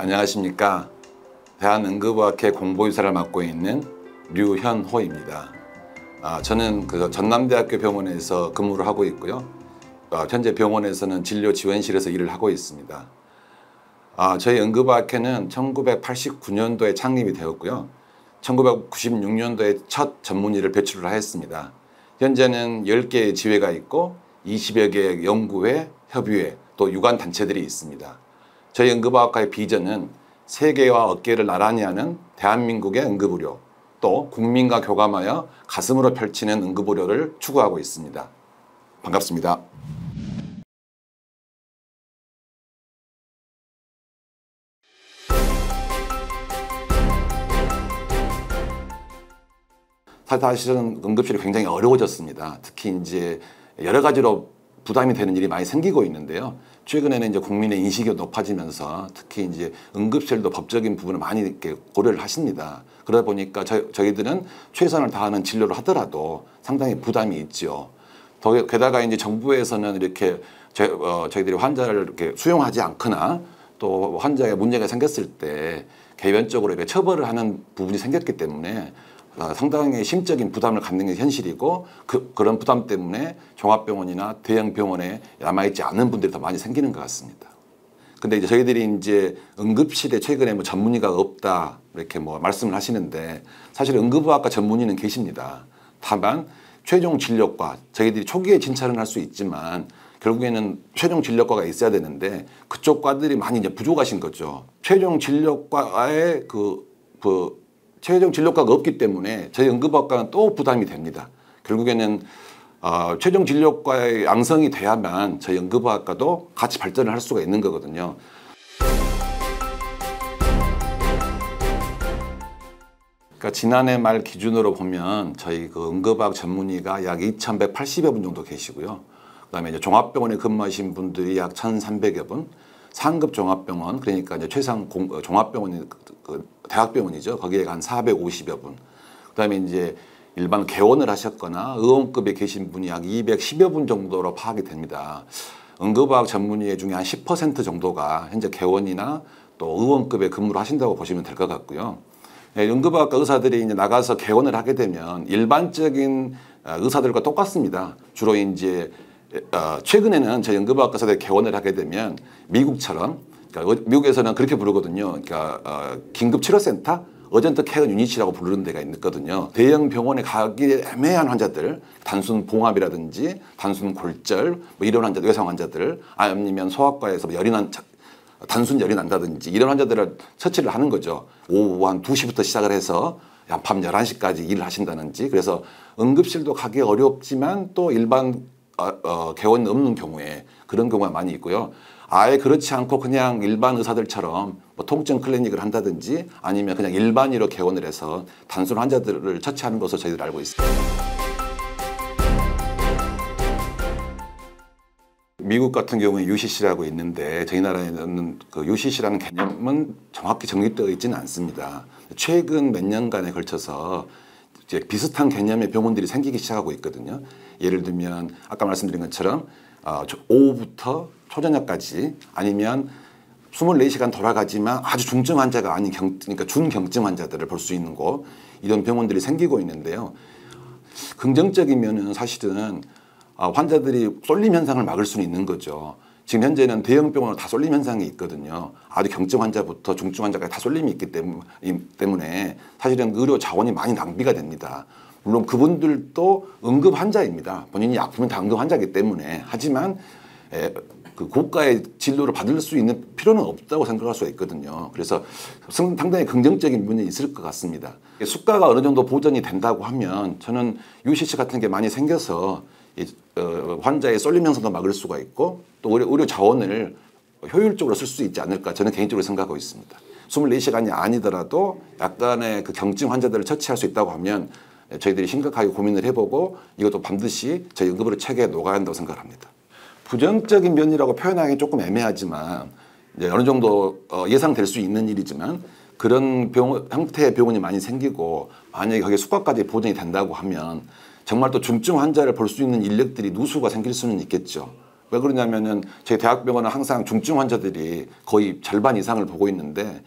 안녕하십니까. 대한응급의학회 공보유사를 맡고 있는 류현호입니다. 저는 전남대학교 병원에서 근무를 하고 있고요. 현재 병원에서는 진료지원실에서 일을 하고 있습니다. 저희 응급의학회는 1989년도에 창립이 되었고요. 1996년도에 첫 전문의를 배출을 하였습니다. 현재는 10개의 지회가 있고 20여 개의 연구회, 협의회, 또 유관단체들이 있습니다. 저희 응급의학과의 비전은 세계와 어깨를 나란히 하는 대한민국의 응급의료, 또 국민과 교감하여 가슴으로 펼치는 응급의료를 추구하고 있습니다. 반갑습니다. 사실은 응급실이 굉장히 어려워졌습니다. 특히 이제 여러 가지로 부담이 되는 일이 많이 생기고 있는데요. 최근에는 이제 국민의 인식이 높아지면서 특히 이제 응급실도 법적인 부분을 많이 이렇게 고려를 하십니다. 그러다 보니까 저희들은 최선을 다하는 진료를 하더라도 상당히 부담이 있죠. 게다가 이제 정부에서는 이렇게 저희들이 환자를 이렇게 수용하지 않거나 또 환자에 문제가 생겼을 때 개별적으로 이렇게 처벌을 하는 부분이 생겼기 때문에 상당히 심적인 부담을 갖는 게 현실이고 그런 부담 때문에 종합병원이나 대형 병원에 남아있지 않은 분들이 더 많이 생기는 것 같습니다. 근데 이제 저희들이 이제 응급실에 최근에 뭐 전문의가 없다 이렇게 뭐 말씀을 하시는데 사실 응급의학과 전문의는 계십니다. 다만 최종 진료과 저희들이 초기에 진찰은 할 수 있지만 결국에는 최종 진료과가 있어야 되는데 그쪽 과들이 많이 이제 부족하신 거죠. 최종 진료과의 최종 진료과가 없기 때문에 저희 응급의학과는 또 부담이 됩니다. 결국에는 최종 진료과의 양성이 돼야만 저희 응급의학과도 같이 발전을 할 수가 있는 거거든요. 그러니까 지난해 말 기준으로 보면 저희 응급의학 전문의가 약 2,180여 분 정도 계시고요. 그다음에 이제 종합병원에 근무하신 분들이 약 1,300여 분, 상급 종합병원 그러니까 이제 최상 종합병원이 대학병원이죠. 거기에 한 450여 분. 그다음에 이제 일반 개원을 하셨거나 의원급에 계신 분이 약 210여 분 정도로 파악이 됩니다. 응급의학 전문의 중에 한 10% 정도가 현재 개원이나 또 의원급에 근무를 하신다고 보시면 될 것 같고요. 응급의학과 의사들이 이제 나가서 개원을 하게 되면 일반적인 의사들과 똑같습니다. 주로 이제 최근에는 저희 응급의학과 의사들이 개원을 하게 되면 미국처럼 그러니까 미국에서는 그렇게 부르거든요. 그러니까 긴급치료센터, 어전트 케어 유닛이라고 부르는 데가 있거든요. 대형 병원에 가기 애매한 환자들, 단순 봉합이라든지 단순 골절, 뭐 이런 환자들, 외상 환자들, 아니면 소아과에서 단순 열이 난다든지 이런 환자들을 처치를 하는 거죠. 오후 한 2시부터 시작을 해서 밤 11시까지 일을 하신다든지. 그래서 응급실도 가기 어렵지만 또 일반 개원 없는 경우에 그런 경우가 많이 있고요. 아예 그렇지 않고 그냥 일반 의사들처럼 뭐 통증 클리닉을 한다든지 아니면 그냥 일반의로 개원을 해서 단순 환자들을 처치하는 것으로 저희들 알고 있습니다. 미국 같은 경우에 UCC라고 있는데 저희 나라에는 그 UCC라는 개념은 정확히 정립되어 있지는 않습니다. 최근 몇 년간에 걸쳐서 이제 비슷한 개념의 병원들이 생기기 시작하고 있거든요. 예를 들면 아까 말씀드린 것처럼 오후부터 초저녁까지 아니면 24시간 돌아가지만 아주 중증 환자가 아닌 그러니까 준경증 환자들을 볼 수 있는 곳 이런 병원들이 생기고 있는데요. 긍정적인 면은 사실은 환자들이 쏠림 현상을 막을 수는 있는 거죠. 지금 현재는 대형 병원은 다 쏠림 현상이 있거든요. 아주 경증 환자부터 중증 환자까지 다 쏠림이 있기 때문에 사실은 의료 자원이 많이 낭비가 됩니다. 물론 그분들도 응급 환자입니다. 본인이 아프면 다 응급 환자이기 때문에. 하지만 그 고가의 진료를 받을 수 있는 필요는 없다고 생각할 수가 있거든요. 그래서 상당히 긍정적인 면이 있을 것 같습니다. 수가가 어느 정도 보전이 된다고 하면 저는 UCC 같은 게 많이 생겨서 환자의 쏠림 현상도 막을 수가 있고 또 의료 자원을 효율적으로 쓸 수 있지 않을까 저는 개인적으로 생각하고 있습니다. 24시간이 아니더라도 약간의 그 경증 환자들을 처치할 수 있다고 하면 저희들이 심각하게 고민을 해보고 이것도 반드시 저희 응급의료 체계에 녹아야 한다고 생각합니다. 부정적인 면이라고 표현하기 조금 애매하지만 이제 어느 정도 예상될 수 있는 일이지만 그런 형태의 병원이 많이 생기고 만약에 거기에 수가까지 보전이 된다고 하면 정말 또 중증 환자를 볼 수 있는 인력들이 누수가 생길 수는 있겠죠. 왜 그러냐면은 저희 대학병원은 항상 중증 환자들이 거의 절반 이상을 보고 있는데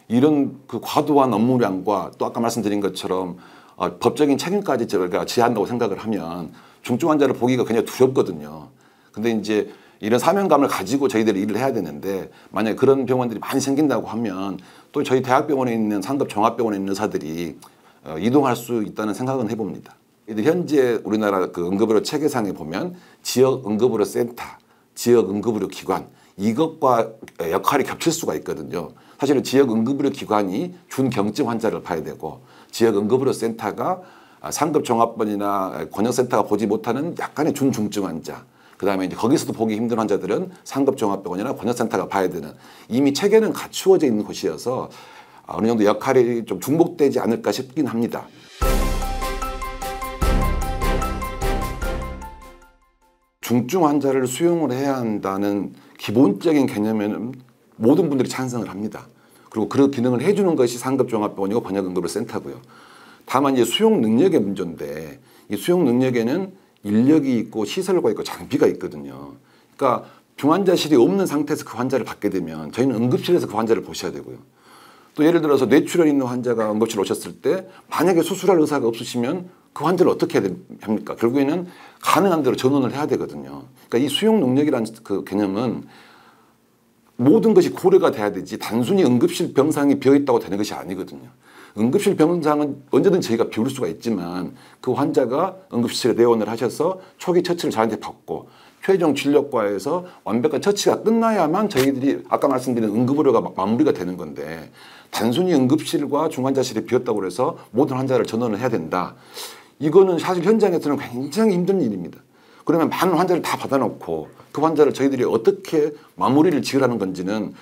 이런 그 과도한 업무량과 또 아까 말씀드린 것처럼 법적인 책임까지 저희가 지한다고 생각을 하면 중증 환자를 보기가 굉장히 두렵거든요. 근데 이제 이런 사명감을 가지고 저희들이 일을 해야 되는데 만약에 그런 병원들이 많이 생긴다고 하면 또 저희 대학병원에 있는 상급 종합병원에 있는 의사들이 이동할 수 있다는 생각은 해봅니다. 현재 우리나라 그 응급의료 체계상에 보면 지역 응급의료 센터, 지역 응급의료 기관 이것과 역할이 겹칠 수가 있거든요. 사실은 지역 응급의료 기관이 준경증 환자를 봐야 되고 지역 응급의료 센터가 상급 종합병원이나 권역센터가 보지 못하는 약간의 준중증 환자, 그다음에 이제 거기서도 보기 힘든 환자들은 상급 종합병원이나 권역센터가 봐야 되는 이미 체계는 갖추어져 있는 곳이어서 어느 정도 역할이 좀 중복되지 않을까 싶긴 합니다. 중증 환자를 수용을 해야 한다는 기본적인 개념에는 모든 분들이 찬성을 합니다. 그리고 그 기능을 해주는 것이 상급종합병원이고 번역응급센터고요. 다만 이제 수용 능력의 문제인데 이 수용 능력에는 인력이 있고 시설과 있고 장비가 있거든요. 그러니까 중환자실이 없는 상태에서 그 환자를 받게 되면 저희는 응급실에서 그 환자를 보셔야 되고요. 또 예를 들어서 뇌출혈 있는 환자가 응급실 오셨을 때 만약에 수술할 의사가 없으시면 그 환자를 어떻게 해야 합니까? 결국에는 가능한 대로 전원을 해야 되거든요. 그러니까 이 수용 능력이라는 그 개념은 모든 것이 고려가 돼야 되지 단순히 응급실 병상이 비어있다고 되는 것이 아니거든요. 응급실 병상은 언제든 저희가 비울 수가 있지만 그 환자가 응급실에 내원을 하셔서 초기 처치를 저한테 받고 최종 진료과에서 완벽한 처치가 끝나야만 저희들이 아까 말씀드린 응급의료가 마무리가 되는 건데 단순히 응급실과 중환자실이 비었다고 해서 모든 환자를 전원을 해야 된다. 이거는 사실 현장에서는 굉장히 힘든 일입니다. 그러면 많은 환자를 다 받아놓고 그 환자를 저희들이 어떻게 마무리를 지으라는 건지는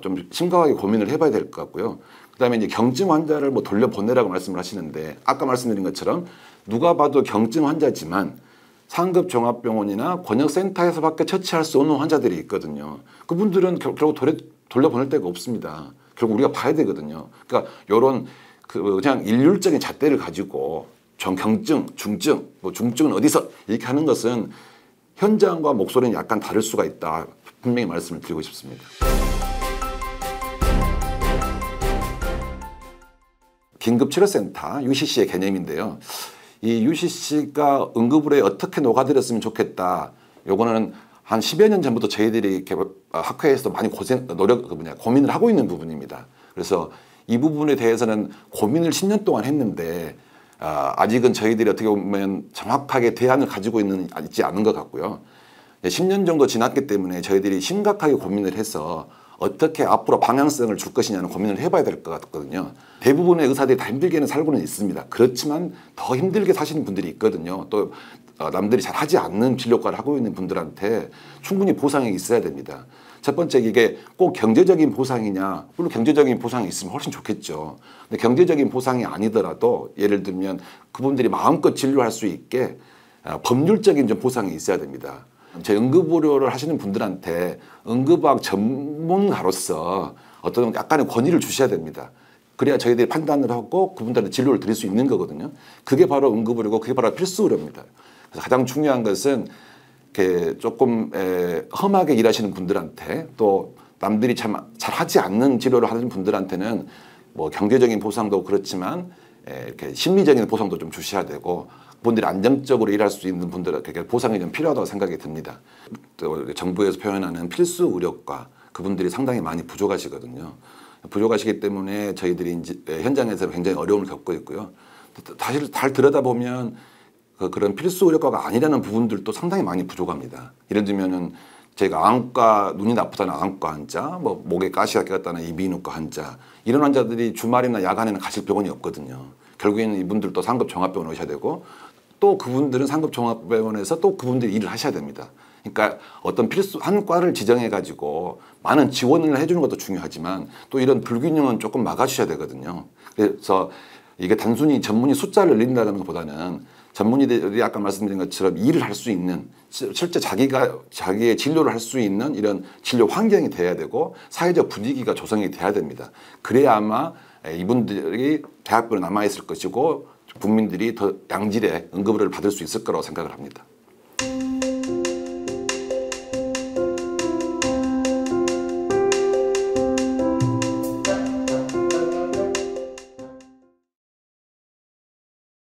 좀 심각하게 고민을 해봐야 될 것 같고요. 그다음에 이제 경증 환자를 뭐 돌려보내라고 말씀을 하시는데 아까 말씀드린 것처럼 누가 봐도 경증 환자지만 상급 종합병원이나 권역센터에서밖에 처치할 수 없는 환자들이 있거든요. 그분들은 결국 돌려보낼 데가 없습니다. 결국 우리가 봐야 되거든요. 그러니까 이런 그냥 일률적인 잣대를 가지고 경증, 중증, 뭐 중증은 어디서 이렇게 하는 것은 현장과 목소리는 약간 다를 수가 있다. 분명히 말씀을 드리고 싶습니다. 긴급치료센터 UCC의 개념인데요. 이 UCC가 응급의료에 어떻게 녹아들였으면 좋겠다. 요거는 한 10여 년 전부터 저희들이 이렇게 학회에서 많이 고민을 하고 있는 부분입니다. 그래서 이 부분에 대해서는 고민을 10년 동안 했는데 아직은 저희들이 어떻게 보면 정확하게 대안을 가지고 있지 않은 것 같고요. 10년 정도 지났기 때문에 저희들이 심각하게 고민을 해서 어떻게 앞으로 방향성을 줄 것이냐는 고민을 해봐야 될 것 같거든요. 대부분의 의사들이 다 힘들게는 살고는 있습니다. 그렇지만 더 힘들게 사시는 분들이 있거든요. 또 남들이 잘 하지 않는 진료과를 하고 있는 분들한테 충분히 보상이 있어야 됩니다. 첫 번째 이게 꼭 경제적인 보상이냐, 물론 경제적인 보상이 있으면 훨씬 좋겠죠. 근데 경제적인 보상이 아니더라도 예를 들면 그분들이 마음껏 진료할 수 있게 법률적인 좀 보상이 있어야 됩니다. 제 응급의료를 하시는 분들한테 응급의학 전문가로서 어떤 약간의 권위를 주셔야 됩니다. 그래야 저희들이 판단을 하고 그분들한테 진료를 드릴 수 있는 거거든요. 그게 바로 응급의료고 그게 바로 필수 의료입니다. 그래서 가장 중요한 것은 이렇게 조금 험하게 일하시는 분들한테 또 남들이 잘 하지 않는 치료를 하는 분들한테는 뭐 경제적인 보상도 그렇지만 이렇게 심리적인 보상도 좀 주셔야 되고 그분들이 안정적으로 일할 수 있는 분들에게 보상이 좀 필요하다고 생각이 듭니다. 또 정부에서 표현하는 필수 의료과 그분들이 상당히 많이 부족하시거든요. 부족하시기 때문에 저희들이 이제 현장에서 굉장히 어려움을 겪고 있고요. 사실 잘 들여다보면 그런 필수 의료과가 아니라는 부분들도 상당히 많이 부족합니다. 예를 들면은 저희가 안과 눈이 나쁘다는 안과 환자, 뭐 목에 가시가 꼈다는 이비인후과 환자 이런 환자들이 주말이나 야간에는 가실 병원이 없거든요. 결국에는 이분들도 상급 종합병원에 오셔야 되고 또 그분들은 상급 종합병원에서 또 그분들이 일을 하셔야 됩니다. 그러니까 어떤 필수 한 과를 지정해 가지고 많은 지원을 해주는 것도 중요하지만 또 이런 불균형은 조금 막아주셔야 되거든요. 그래서 이게 단순히 전문의 숫자를 늘린다는 것보다는 전문의들이 아까 말씀드린 것처럼 일을 할 수 있는 실제 자기의 진료를 할 수 있는 이런 진료 환경이 돼야 되고 사회적 분위기가 조성이 돼야 됩니다. 그래야 아마 이분들이 대학병원에 남아있을 것이고 국민들이 더 양질의 응급의료를 받을 수 있을 거라고 생각을 합니다.